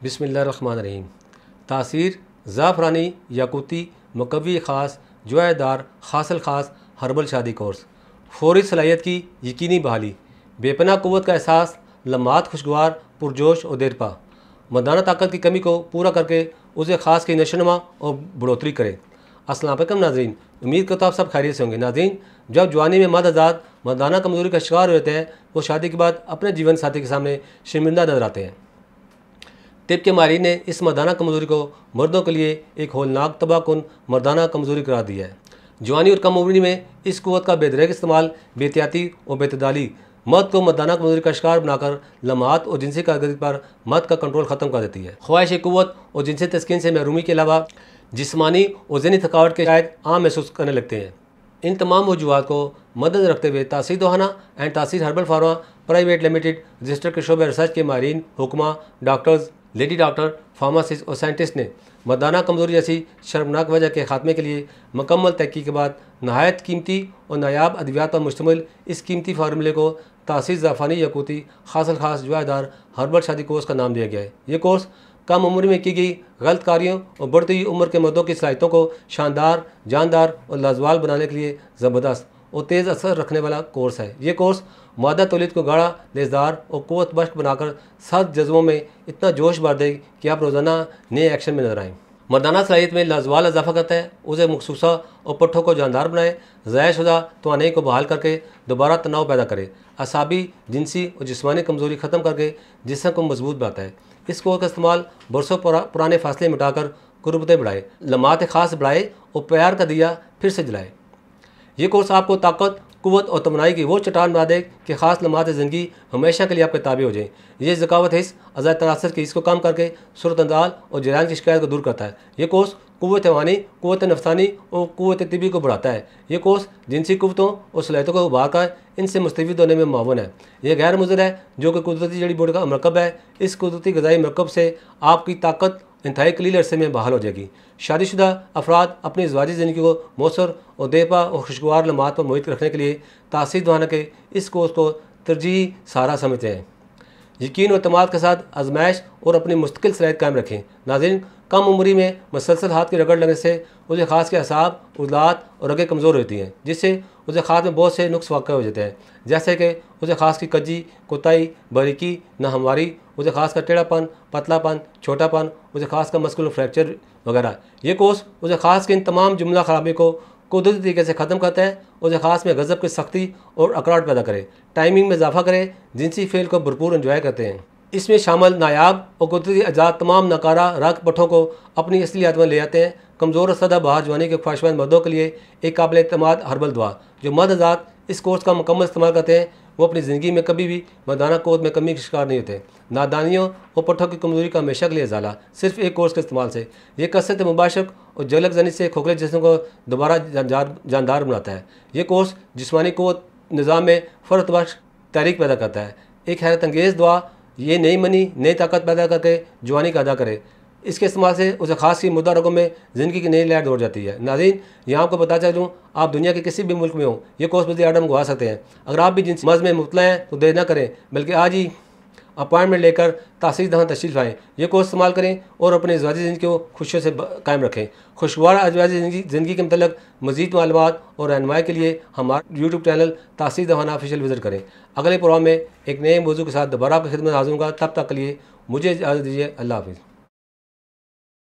बिस्मिल्लाहिर्रहमानिर्रहीम। तासीर ज़ाफ़रानी याकूती मुकव्वी ख़ास जुआदार हासिल ख़ास हर्बल शादी कोर्स। फ़ौरी सलाहियत की यकीनी बहाली, बेपनाह क़ुव्वत का एहसास, लम्हात खुशगवार पुरजोश और देरपा, मर्दाना ताकत की कमी को पूरा करके उसे ख़ास की नशोनुमा और बढ़ोतरी करे। अस्सलाम वालेकुम नाज़रीन, उम्मीद करता हूँ आप सब खैरियत से होंगे। नाज़रीन, जब जवानी में मर्द हज़रात मर्दाना कमज़ोरी का शिकार हो जाते हैं, वो शादी के बाद अपने जीवन साथी के सामने शर्मिंदा नजर आते हैं। तिब के माहिरीन ने इस मर्दाना कमज़ोरी को मर्दों के लिए एक होलनाक तबाहकुन मर्दाना कमज़ोरी करार दिया है। जवानी और कम उम्री में इस क़ुव्वत का बेदरेग इस्तेमाल, बेहतियाती और बेतदाली मर्द को मर्दाना कमज़ोरी का शिकार बनाकर लम्हात और जिनसी कारकर्दगी पर मर्द का कंट्रोल ख़त्म कर देती है। ख्वाहिश क़ुव्वत और जिनसी तस्कीन से महरूमी के अलावा जिस्मानी और ज़हनी थकावट के शायद आम महसूस करने लगते हैं। इन तमाम वजूहात को मद्देनज़र रखते हुए तासीर दोहाना एंड तासीर herbal pharma private limited register के शोबे रिसर्च के माहिरीन, हुक्मा, डॉक्टर्स, लेडी डॉक्टर, फार्मासिस्ट और साइंटिस्ट ने मर्दाना कमज़ोरी जैसी शर्मनाक वजह के ख़ात्मे के लिए मुकम्मल तहक़ीक़ के बाद नहायत कीमती और नायाब अद्वियात पर मुश्तमिल इस कीमती फार्मूले को तासीर ज़ाफ़रानी याकूती हासिल ख़ास जुआदार हर्बल शादी कोर्स का नाम दिया गया है। ये कोर्स कम उम्र में की गई गलत कारियों और बढ़ती हुई उम्र के मर्दों की सलाहियतों को शानदार, जानदार और लाजवाल बनाने के लिए ज़बरदस्त और तेज़ असर रखने वाला कोर्स है। ये कोर्स मादा तौलीद को गाढ़ा, लेज़दार और क़ुव्वत बख्श बनाकर सर्द जज्बों में इतना जोश भर दे कि आप रोज़ाना नए एक्शन में नजर आएँ। मर्दाना सलाहियत में लाजवाल इजाफा करता है, उसे मखसूसा और पट्ठों को जानदार बनाए, ज़ायशुदा तवानाई को बहाल करके दोबारा तनाव पैदा करे, असाबी, जिनसी और जिस्मानी कमज़ोरी ख़त्म करके जिस्म को मजबूत बनाता है। इस कोर्स का इस्तेमाल बरसों पुराने फासले मिटाकर कुर्बतें बढ़ाए, लम्हात ख़ास बढ़ाए और प्यार का दिया फिर से जलाए। ये कोर्स आपको ताकत, क़ुव्वत और तमन्नाई की वो चट्टान बना दे कि ख़ास लम्हात ज़िंदगी हमेशा के लिए आपके ताबे हो जाए। ये ज़कावत हिस्स अज़ाय तनासर की इसको कम करके सूरत अंदाल और जरान की शिकायत को दूर करता है। ये कोर्स क़ुव्वत ईमानी, क़ुव्वत नफ्सानी और क़ुव्वत तिबी को बढ़ाता है। ये कोर्स जिनसी क़ुव्वतों और सलाहियतों को उभार कर इनसे मुस्तफ़ीद होने में मुआवन है। यह गैर मुज़र है, जो कि कुदरती जड़ी बूटी का मरकब है। इस कुदरती ग़िज़ाई मरकब से आपकी ताकत इंतहाई कलील अरसे में बहाल हो जाएगी। शादीशुदा अफराद अपनी ज़वाजी ज़िंदगी को मौसर और देरपा और खुशगवार लम्हात पर मुहित रखने के लिए तासीर दोहाना के इस कोर्स को तरजीही सहारा समझते हैं। यकीन और तमाद के साथ आजमाइश और अपनी मुस्तकिल सलाहियत कायम रखें। नाज़रीन, कम उम्री में मसलसल हाथ की रगड़ लगने से उसे ख़ास के असाब, उज़लात और रगें कमज़ोर होती हैं, जिससे उसे खास में बहुत से नुक्स वाक़ हो जाते हैं, जैसे कि उसे खास की कज्जी, कोताही, बारीकी, नाहमवारी, उसे खास का टेढ़ापन, पतलापन, छोटापन, उसे खास का मस्कुलर फ्रैक्चर वगैरह। ये कोर्स उसे खास के इन तमाम जुमला खराबी को कुदरती तरीके से ख़त्म करता है, उसे खास में गज़ब की सख्ती और अकड़ाहट पैदा करे, टाइमिंग में इजाफा करे, जिनसी फेल को भरपूर एंजॉय करते हैं। इसमें शामिल नायाब और कुदरती अजात तमाम नकारा रग पट्ठों को अपनी असली याद में ले आते हैं। कमज़ोर और सदा बहार जवानी के ख्वाहिशमंद मर्दों के लिए एक काबिल एतमाद हर्बल दवा। जो मर्द हज़रात इस कोर्स का मुकम्मल इस्तेमाल करते हैं, वो अपनी ज़िंदगी में कभी भी मर्दाना क़ुव्वत में कमी का शिकार नहीं होते। नादानियों और पट्ठों की कमज़ोरी का हमेशा के लिए इज़ाला सिर्फ एक कोर्स के इस्तेमाल से। यह कसरत मुबाशक और जलक जनी से खोखले जिस्म को दोबारा जानदार बनाता है। ये कोर्स जिस्मानी क़ुव्वत निज़ाम में फ़र्त बख्श तहरीक पैदा करता है। एक हैरत अंगेज़ दुआ ये नई मनी, नई ताकत पैदा करके जवानी का अदा करे। इसके इस्तेमाल से उसे खास की मुद्दा रगों में ज़िंदगी की नई लहर दौड़ जाती है। नाज़रीन, यहाँ आपको पता चलूँ, आप दुनिया के किसी भी मुल्क में हो, ये कोर्स मज़ीद आर्डर मंगवा सकते हैं। अगर आप भी जिनसी मर्ज़ में मुब्तला हैं तो देर न करें, बल्कि आज ही अपॉइंटमेंट लेकर तासीर दहां तशरीफ़ लाएँ। ये कोर्स इस्तेमाल करें और अपनी ज़वाजी ज़िंदगी को खुशियों से कायम रखें। खुशगवार अज़वाजी ज़िंदगी के मतलब मज़ीद मालूमात और रहनुमाई के लिए हमारा यूट्यूब चैनल तासीर दोहाना ऑफिशियल विज़िट करें। अगले प्रोग्राम में एक नए मौजू के साथ दोबारा आपकी खिदमत हाज़िर होऊंगा। तब तक के लिए मुझे इजाज़त दीजिए। अल्लाह हाफ़िज़।